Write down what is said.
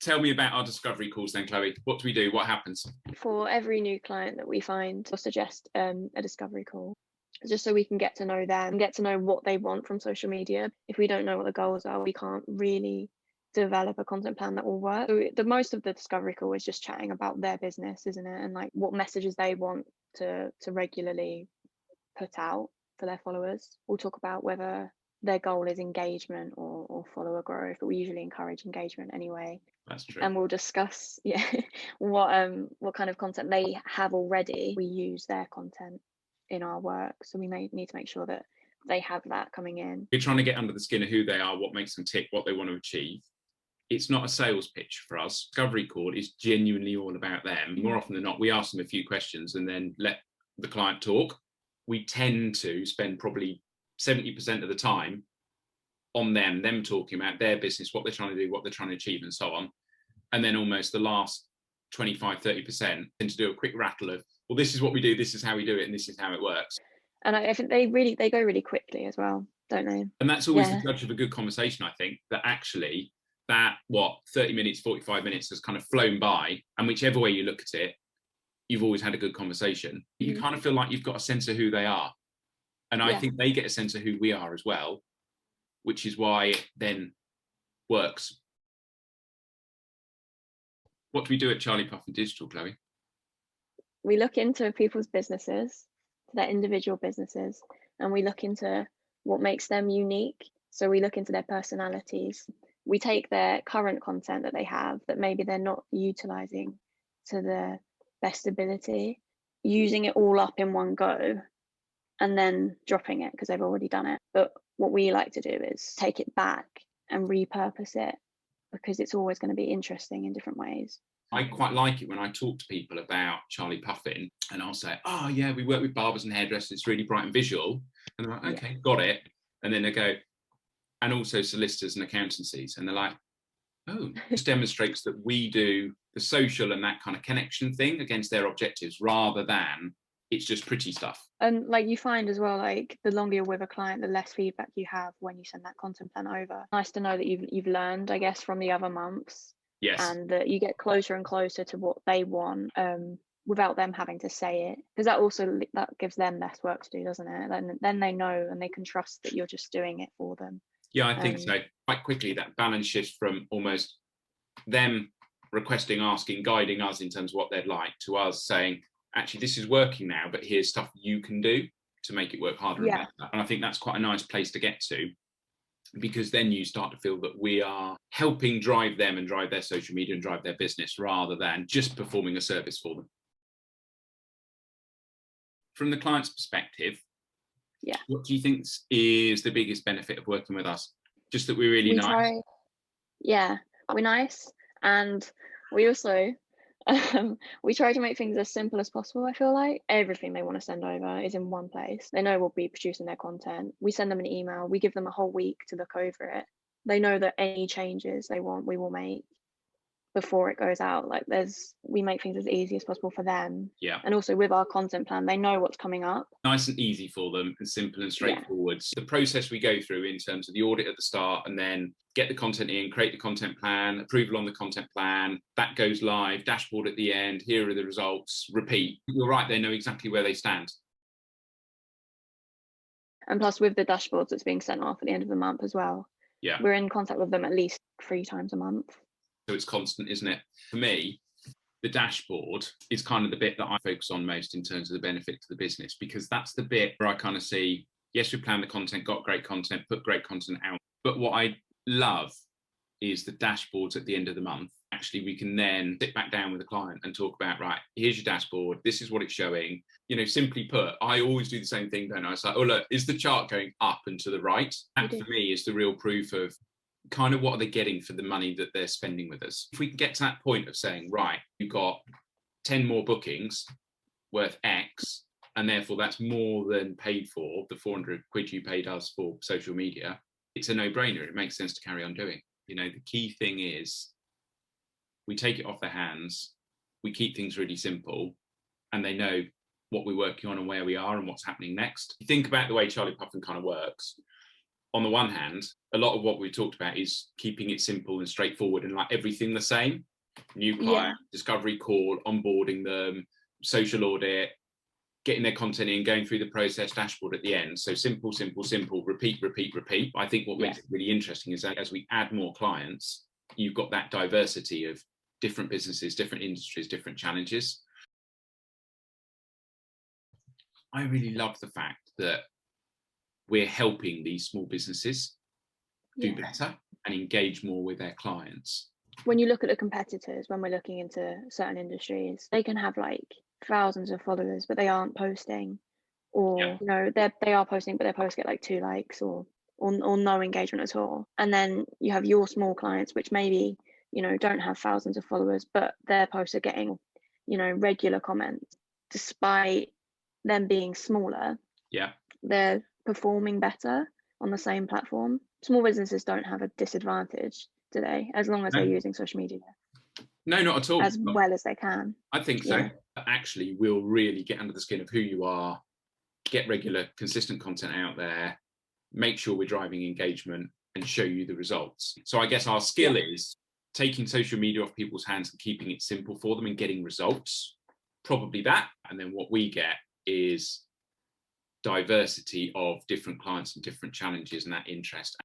Tell me about our discovery calls then, Chloe. What do we do? What happens? For every new client that we find, we'll suggest a discovery call, just so we can get to know them, get to know what they want from social media. If we don't know what the goals are, we can't really develop a content plan that will work. So the most of the discovery call is just chatting about their business, isn't it? And like what messages they want to regularly put out for their followers. We'll talk about whether their goal is engagement or follower growth, but we usually encourage engagement anyway. That's true. And we'll discuss what kind of content they have already. We use their content in our work, so we may need to make sure that they have that coming in. We're trying to get under the skin of who they are, what makes them tick, what they want to achieve. It's not a sales pitch for us. Discovery call is genuinely all about them. More often than not, we ask them a few questions and then let the client talk. We tend to spend probably 70% of the time on them talking about their business, what they're trying to do, what they're trying to achieve, and so on. And then almost the last 25-30% tend to do a quick rattle of, well, this is what we do, this is how we do it, and this is how it works. And I think they go really quickly as well, don't they? And that's always the judge of a good conversation, I think, that actually that 30 minutes, 45 minutes has kind of flown by, and whichever way you look at it, you've always had a good conversation. You kind of feel like you've got a sense of who they are. And I think they get a sense of who we are as well, which is why it then works. What do we do at Charlie Puffin Digital, Chloe? We look into people's businesses, their individual businesses, and we look into what makes them unique. So we look into their personalities. We take their current content that they have that maybe they're not utilizing to their best ability, using it all up in one go, and then dropping it because they've already done it. But what we like to do is take it back and repurpose it, because it's always going to be interesting in different ways. I quite like it when I talk to people about Charlie Puffin and I'll say, oh yeah, we work with barbers and hairdressers, it's really bright and visual. And they're like, okay, got it. And then they go, and also solicitors and accountancies. And they're like, oh, this demonstrates that we do the social and that kind of connection thing against their objectives rather than it's just pretty stuff. And like you find as well, like the longer you're with a client, the less feedback you have when you send that content plan over. Nice to know that you've learned, I guess, from the other months. Yes. And that you get closer and closer to what they want without them having to say it, because that gives them less work to do, doesn't it? Then they know and they can trust that you're just doing it for them. Yeah, I think so. Quite quickly, that balance shifts from almost them requesting, asking, guiding us in terms of what they'd like, to us saying, actually, this is working now, but here's stuff you can do to make it work harder and better. And I think that's quite a nice place to get to, because then you start to feel that we are helping drive them and drive their social media and drive their business rather than just performing a service for them. From the client's perspective, what do you think is the biggest benefit of working with us? Just that we're really nice? We're nice. And we also, we try to make things as simple as possible. I feel like everything they want to send over is in one place. They know we'll be producing their content. We send them an email. We give them a whole week to look over it. They know that any changes they want, we will make before it goes out. Like we make things as easy as possible for them. Yeah. And also with our content plan, they know what's coming up. Nice and easy for them, and simple and straightforward. The process we go through in terms of the audit at the start, and then get the content in, create the content plan, approval on the content plan, that goes live, dashboard at the end, here are the results, repeat. You're right, they know exactly where they stand. And plus with the dashboards that's being sent off at the end of the month as well. Yeah. We're in contact with them at least 3 times a month. So it's constant, isn't it? For me, the dashboard is kind of the bit that I focus on most in terms of the benefit to the business, because that's the bit where I kind of see, yes, we plan the content, got great content, put great content out. But what I love is the dashboards at the end of the month. Actually, we can then sit back down with the client and talk about, right, here's your dashboard, this is what it's showing. You know, simply put, I always do the same thing, don't I? It's like, oh, look, is the chart going up and to the right? That for me is the real proof of kind of what are they getting for the money that they're spending with us. If we can get to that point of saying, right, you've got 10 more bookings worth X, and therefore that's more than paid for the 400 quid you paid us for social media, it's a no-brainer. It makes sense to carry on doing. You know, the key thing is we take it off their hands, we keep things really simple, and they know what we're working on and where we are and what's happening next. You think about the way Charlie Puffin kind of works. on the one hand, a lot of what we talked about is keeping it simple and straightforward and like everything the same. New client, discovery call, onboarding them, social audit, getting their content in, going through the process, dashboard at the end. So simple, simple, simple, repeat, repeat, repeat. I think what makes it really interesting is that as we add more clients, you've got that diversity of different businesses, different industries, different challenges. I really love the fact that we're helping these small businesses do better and engage more with their clients. When you look at the competitors, when we're looking into certain industries, they can have like thousands of followers, but they aren't posting, or you know, they are posting, but their posts get like 2 likes or no engagement at all. And then you have your small clients, which maybe, you know, don't have thousands of followers, but their posts are getting, you know, regular comments, despite them being smaller. They're performing better on the same platform. Small businesses don't have a disadvantage today, as long as they're using social media. No, not at all. As well as they can. I think so. Actually, we'll really get under the skin of who you are, get regular, consistent content out there, make sure we're driving engagement and show you the results. So I guess our skill is taking social media off people's hands and keeping it simple for them and getting results. Probably that. And then what we get is diversity of different clients and different challenges and that interest.